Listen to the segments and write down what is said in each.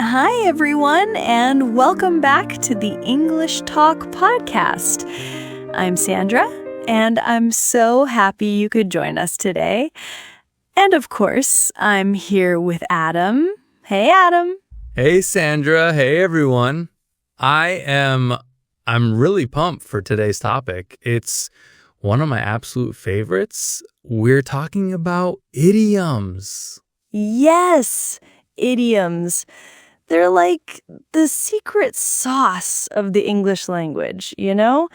Hi, everyone, and welcome back to the English Talk podcast. I'm Sandra, and I'm so happy you could join us today. And of course, I'm here with Adam. Hey, Adam. Hey, Sandra. Hey, everyone. I'm really pumped for today's topic. It's one of my absolute favorites. We're talking about idioms. Yes, idioms. They're like the secret sauce of the English language, you know?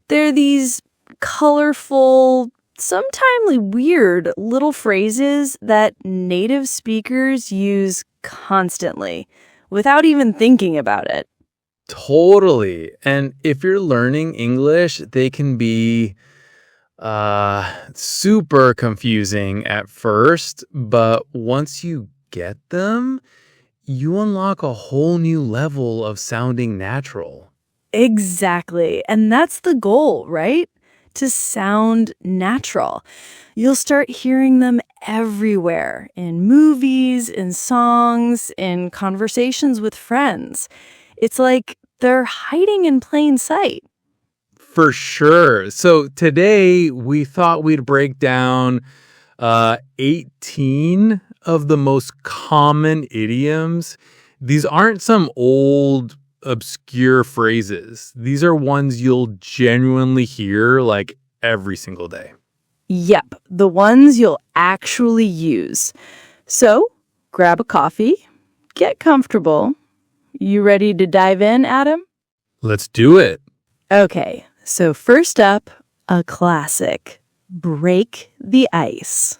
They're these colorful, sometimes weird little phrases that native speakers use constantly without even thinking about it. Totally. And if you're learning English, they can be super confusing at first, but once you get them, you unlock a whole new level of sounding natural. Exactly. And that's the goal, right? To sound natural. You'll start hearing them everywhere, in movies, in songs, in conversations with friends. It's like they're hiding in plain sight. For sure. So today we thought we'd break down 18 of the most common idioms. These aren't some old, obscure phrases. These are ones you'll genuinely hear like every single day. Yep, the ones you'll actually use. So, grab a coffee, get comfortable. You ready to dive in, Adam? Let's do it. Okay, so first up, a classic. Break the ice.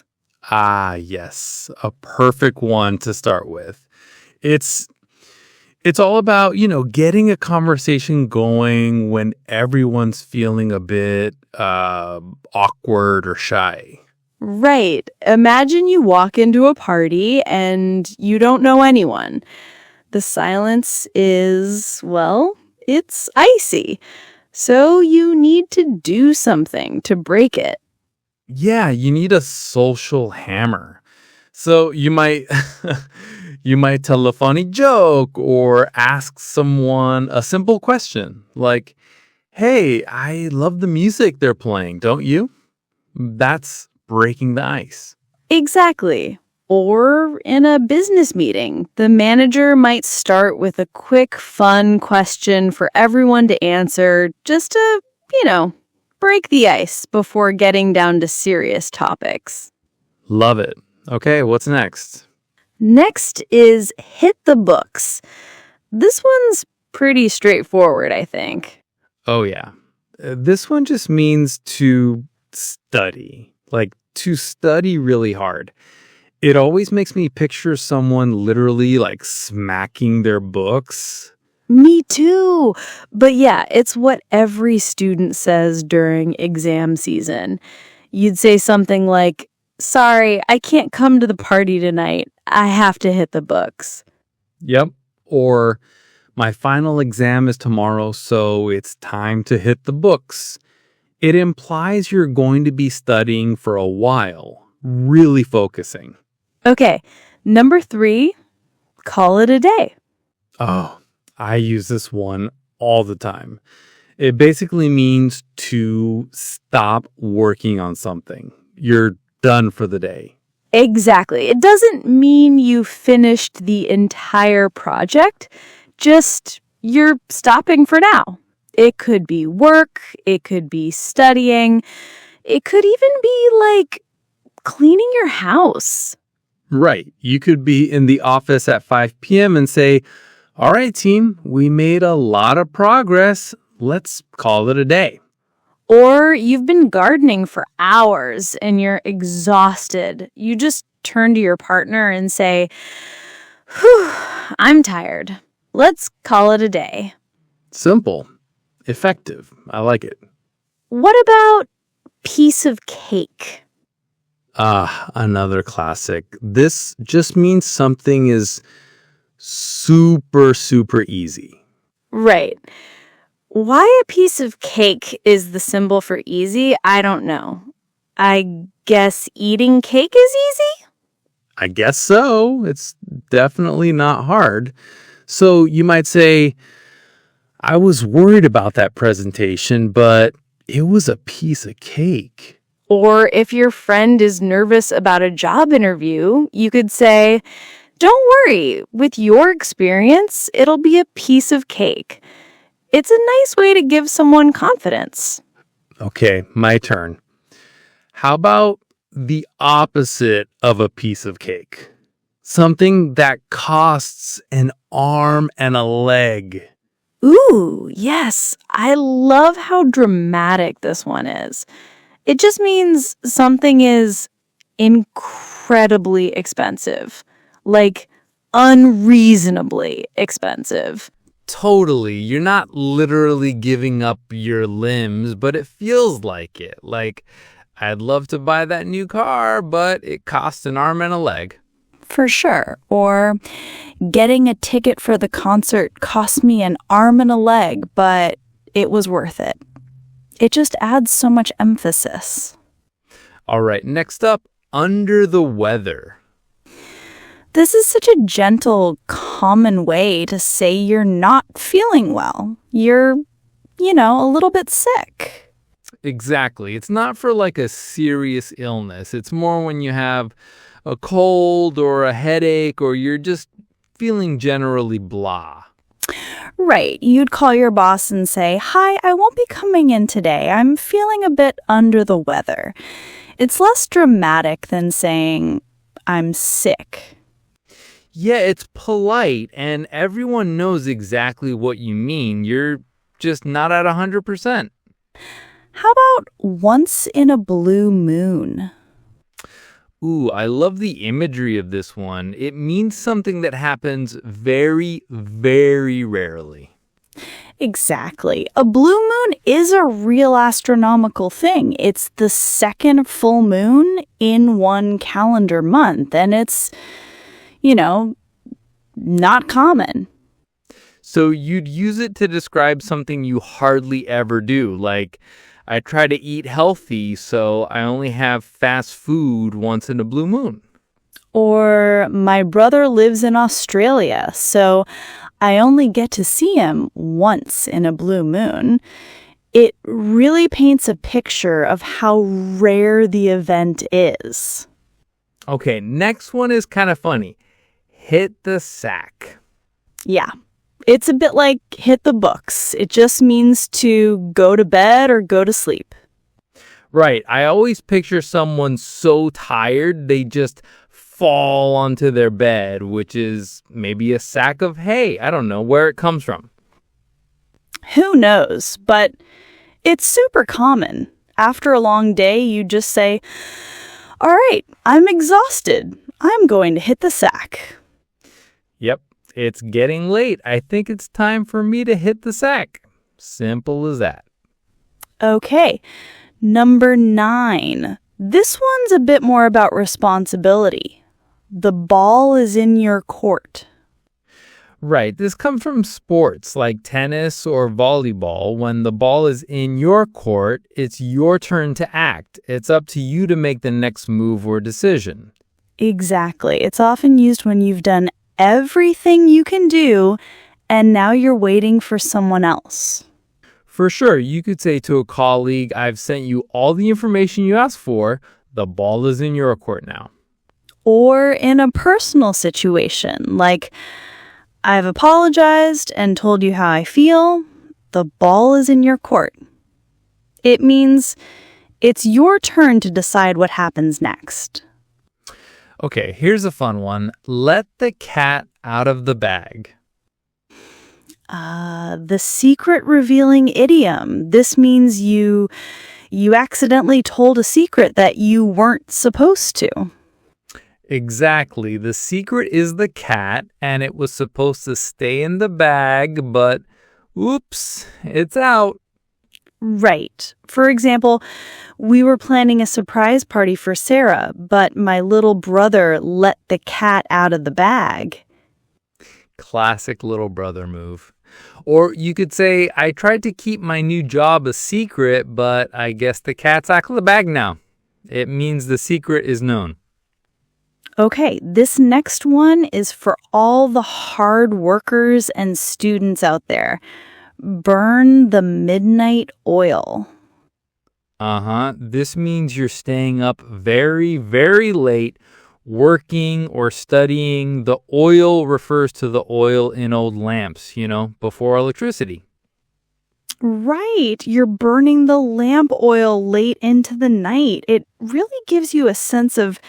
Ah, yes. A perfect one to start with. It's all about, getting a conversation going when everyone's feeling a bit awkward or shy. Right. Imagine you walk into a party and you don't know anyone. The silence is, well, it's icy. So you need to do something to break it. Yeah, you need a social hammer. So you might tell a funny joke or ask someone a simple question like, "Hey, I love the music they're playing, don't you?" That's breaking the ice. Exactly. Or in a business meeting, the manager might start with a quick, fun question for everyone to answer just to, break the ice before getting down to serious topics. Love it. Okay, what's next? Next is hit the books. This one's pretty straightforward, I think. Oh, yeah. This one just means to study, like to study really hard. It always makes me picture someone literally like smacking their books. Me too. But yeah, it's what every student says during exam season. You'd say something like, "Sorry, I can't come to the party tonight. I have to hit the books." Yep. Or my final exam is tomorrow, so it's time to hit the books. It implies you're going to be studying for a while, really focusing. Okay, number 3, call it a day. Oh, I use this one all the time. It basically means to stop working on something. You're done for the day. Exactly. It doesn't mean you finished the entire project, just you're stopping for now. It could be work, it could be studying, it could even be like cleaning your house. Right. You could be in the office at 5 p.m. and say, "All right, team, we made a lot of progress. Let's call it a day." Or you've been gardening for hours and you're exhausted. You just turn to your partner and say, "Whew, I'm tired. Let's call it a day." Simple. Effective. I like it. What about piece of cake? Another classic. This just means something is super, super easy. Right. Why a piece of cake is the symbol for easy, I don't know. I guess eating cake is easy? I guess so. It's definitely not hard. So you might say, I was worried about that presentation, but it was a piece of cake. Or if your friend is nervous about a job interview, you could say, don't worry, with your experience, it'll be a piece of cake. It's a nice way to give someone confidence. Okay, my turn. How about the opposite of a piece of cake? Something that costs an arm and a leg. Ooh, yes, I love how dramatic this one is. It just means something is incredibly expensive, like unreasonably expensive. Totally. You're not literally giving up your limbs, but it feels like it. Like, I'd love to buy that new car, but it costs an arm and a leg. For sure. Or getting a ticket for the concert cost me an arm and a leg, but it was worth it. It just adds so much emphasis. All right, next up, under the weather. This is such a gentle, common way to say you're not feeling well. You're, a little bit sick. Exactly. It's not for like a serious illness. It's more when you have a cold or a headache or you're just feeling generally blah. Right. You'd call your boss and say, "Hi, I won't be coming in today. I'm feeling a bit under the weather." It's less dramatic than saying, "I'm sick." Yeah, it's polite and everyone knows exactly what you mean. You're just not at 100%. How about once in a blue moon? Ooh, I love the imagery of this one. It means something that happens very, very rarely. Exactly. A blue moon is a real astronomical thing. It's the second full moon in one calendar month, and it's, not common. So you'd use it to describe something you hardly ever do, like, I try to eat healthy, so I only have fast food once in a blue moon. Or my brother lives in Australia, so I only get to see him once in a blue moon. It really paints a picture of how rare the event is. Okay, next one is kind of funny. Hit the sack. Yeah. It's a bit like hit the books. It just means to go to bed or go to sleep. Right. I always picture someone so tired they just fall onto their bed, which is maybe a sack of hay. I don't know where it comes from. Who knows? But it's super common. After a long day, you just say, "All right, I'm exhausted. I'm going to hit the sack." Yep. It's getting late. I think it's time for me to hit the sack. Simple as that. Okay, number 9. This one's a bit more about responsibility. The ball is in your court. Right. This comes from sports like tennis or volleyball. When the ball is in your court, it's your turn to act. It's up to you to make the next move or decision. Exactly. It's often used when you've done everything you can do, and now you're waiting for someone else. For sure, you could say to a colleague, I've sent you all the information you asked for. The ball is in your court now. Or in a personal situation, like, I've apologized and told you how I feel. The ball is in your court. It means it's your turn to decide what happens next. Okay, here's a fun one. Let the cat out of the bag. The secret revealing idiom. This means you accidentally told a secret that you weren't supposed to. Exactly. The secret is the cat, and it was supposed to stay in the bag, but oops, it's out. Right. For example, we were planning a surprise party for Sarah, but my little brother let the cat out of the bag. Classic little brother move. Or you could say, I tried to keep my new job a secret, but I guess the cat's out of the bag now. It means the secret is known. Okay, this next one is for all the hard workers and students out there. Burn the midnight oil. Uh-huh. This means you're staying up very, very late working or studying. The oil refers to the oil in old lamps, before electricity. Right, you're burning the lamp oil late into the night. It really gives you a sense of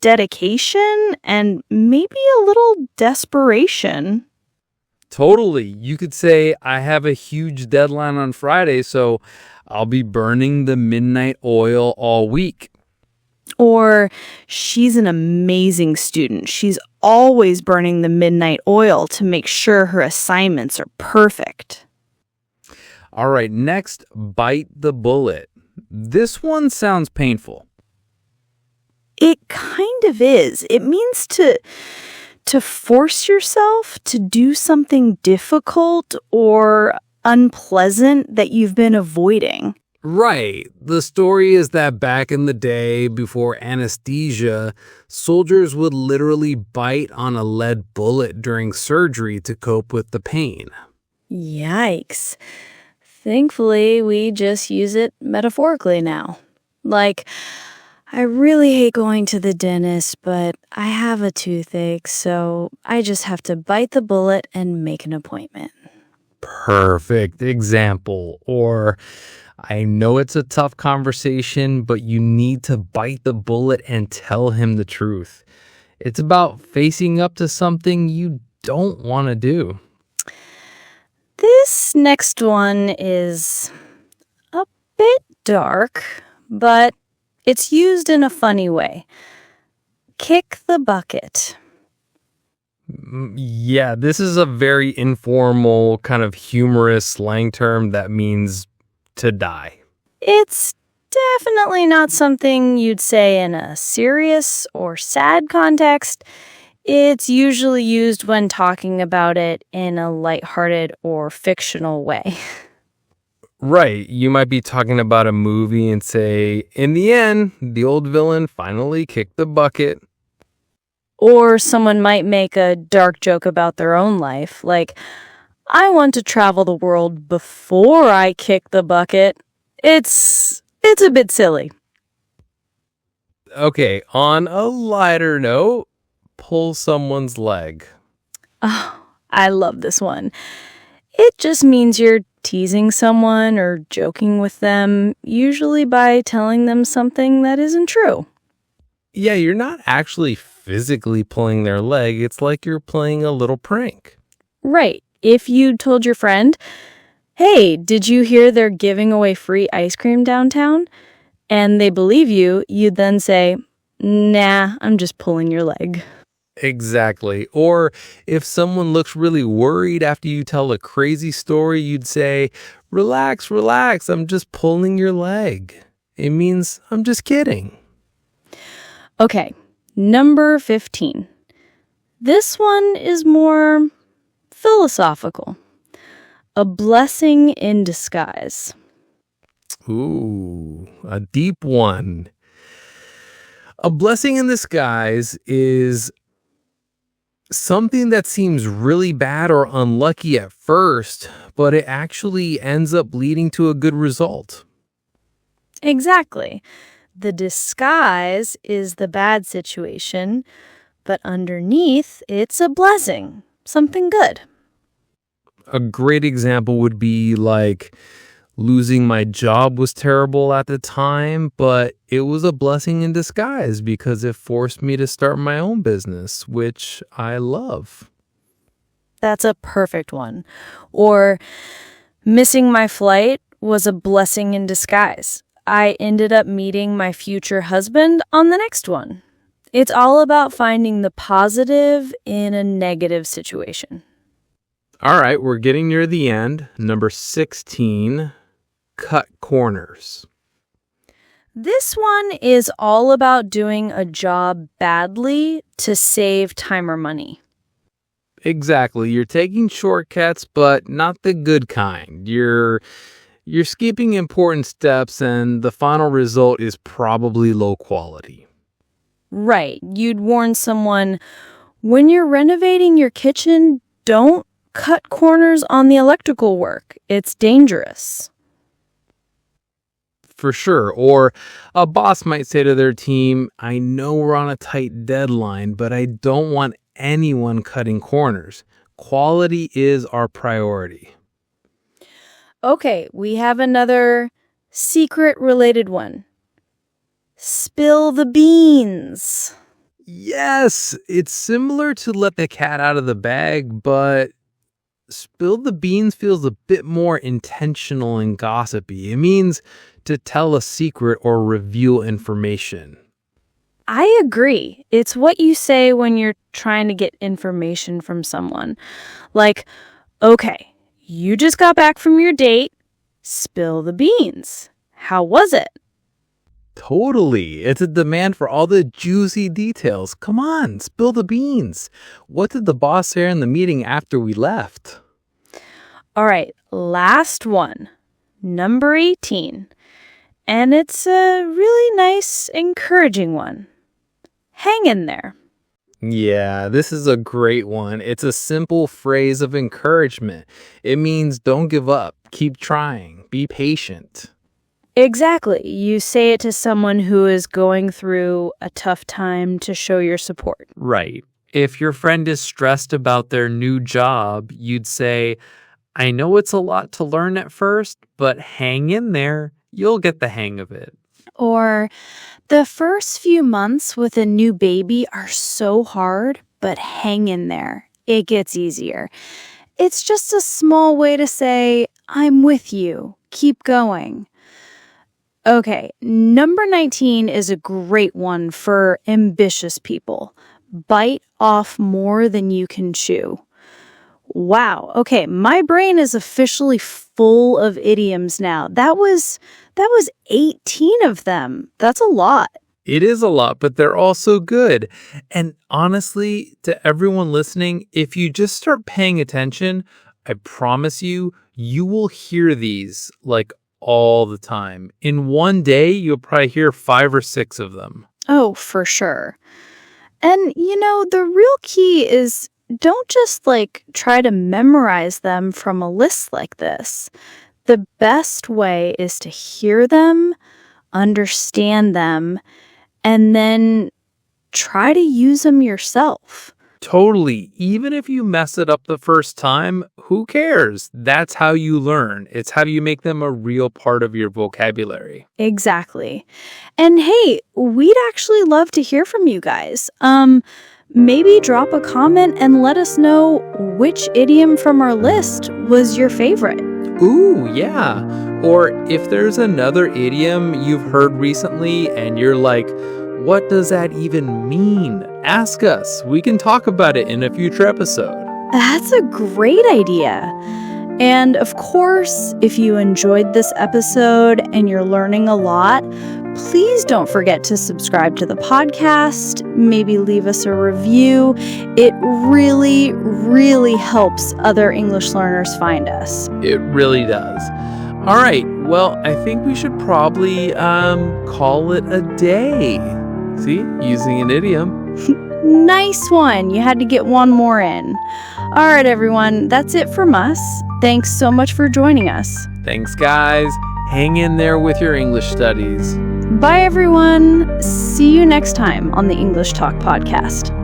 dedication and maybe a little desperation. Totally. You could say, I have a huge deadline on Friday, so I'll be burning the midnight oil all week. Or she's an amazing student. She's always burning the midnight oil to make sure her assignments are perfect. All right, next, bite the bullet. This one sounds painful. It kind of is. It means to force yourself to do something difficult or unpleasant that you've been avoiding. Right. The story is that back in the day, before anesthesia, soldiers would literally bite on a lead bullet during surgery to cope with the pain. Yikes. Thankfully, we just use it metaphorically now. Like, I really hate going to the dentist, but I have a toothache, so I just have to bite the bullet and make an appointment. Perfect example. Or, I know it's a tough conversation, but you need to bite the bullet and tell him the truth. It's about facing up to something you don't want to do. This next one is a bit dark, but it's used in a funny way. Kick the bucket. Yeah, this is a very informal, kind of humorous slang term that means to die. It's definitely not something you'd say in a serious or sad context. It's usually used when talking about it in a lighthearted or fictional way. Right. You might be talking about a movie and say, in the end, the old villain finally kicked the bucket. Or someone might make a dark joke about their own life, like, I want to travel the world before I kick the bucket. It's a bit silly. Okay, on a lighter note, pull someone's leg. Oh, I love this one. It just means you're teasing someone or joking with them, usually by telling them something that isn't true. Yeah, you're not actually physically pulling their leg. It's like you're playing a little prank. Right. If you told your friend, hey, did you hear they're giving away free ice cream downtown? And they believe you, you'd then say, nah, I'm just pulling your leg. Exactly. Or if someone looks really worried after you tell a crazy story, you'd say, relax, relax, I'm just pulling your leg. It means I'm just kidding. Okay, number 15. This one is more philosophical. A blessing in disguise. Ooh, a deep one. A blessing in disguise is something that seems really bad or unlucky at first, but it actually ends up leading to a good result. Exactly. The disguise is the bad situation, but underneath, it's a blessing, something good. A great example would be like losing my job was terrible at the time, but it was a blessing in disguise because it forced me to start my own business, which I love. That's a perfect one. Or missing my flight was a blessing in disguise. I ended up meeting my future husband on the next one. It's all about finding the positive in a negative situation. All right, we're getting near the end. Number 16, cut corners. This one is all about doing a job badly to save time or money. Exactly. You're taking shortcuts, but not the good kind. You're skipping important steps, and the final result is probably low quality. Right. You'd warn someone, when you're renovating your kitchen, don't cut corners on the electrical work. It's dangerous. For sure. Or a boss might say to their team, I know we're on a tight deadline, but I don't want anyone cutting corners. Quality is our priority. Okay, we have another secret-related one. Spill the beans. Yes, it's similar to let the cat out of the bag, but spill the beans feels a bit more intentional and gossipy. It means to tell a secret or reveal information. I agree. It's what you say when you're trying to get information from someone. Like, okay, you just got back from your date. Spill the beans. How was it? Totally. It's a demand for all the juicy details. Come on, spill the beans. What did the boss say in the meeting after we left? All right, last one. Number 18. And it's a really nice, encouraging one. Hang in there. Yeah, this is a great one. It's a simple phrase of encouragement. It means don't give up. Keep trying. Be patient. Exactly. You say it to someone who is going through a tough time to show your support. Right. If your friend is stressed about their new job, you'd say, I know it's a lot to learn at first, but hang in there. You'll get the hang of it. Or, the first few months with a new baby are so hard, but hang in there. It gets easier. It's just a small way to say, I'm with you. Keep going. Okay, number 19 is a great one for ambitious people. Bite off more than you can chew. Wow. Okay, my brain is officially full of idioms now. That was 18 of them. That's a lot. It is a lot, but they're also good. And honestly, to everyone listening, if you just start paying attention, I promise you, you will hear these like all the time. In one day, you'll probably hear 5 or 6 of them. Oh, for sure. And, the real key is don't just try to memorize them from a list like this. The best way is to hear them, understand them, and then try to use them yourself. Totally. Even if you mess it up the first time, who cares? That's how you learn. It's how you make them a real part of your vocabulary. Exactly. And hey, we'd actually love to hear from you guys. Maybe drop a comment and let us know which idiom from our list was your favorite. Ooh, yeah. Or if there's another idiom you've heard recently and you're like, what does that even mean? Ask us. We can talk about it in a future episode. That's a great idea. And of course, if you enjoyed this episode and you're learning a lot, please don't forget to subscribe to the podcast, maybe leave us a review. It really, really helps other English learners find us. It really does. All right. Well, I think we should probably call it a day. See, using an idiom. Nice one. You had to get one more in. All right, everyone. That's it from us. Thanks so much for joining us. Thanks, guys. Hang in there with your English studies. Bye, everyone. See you next time on the English Talk Podcast.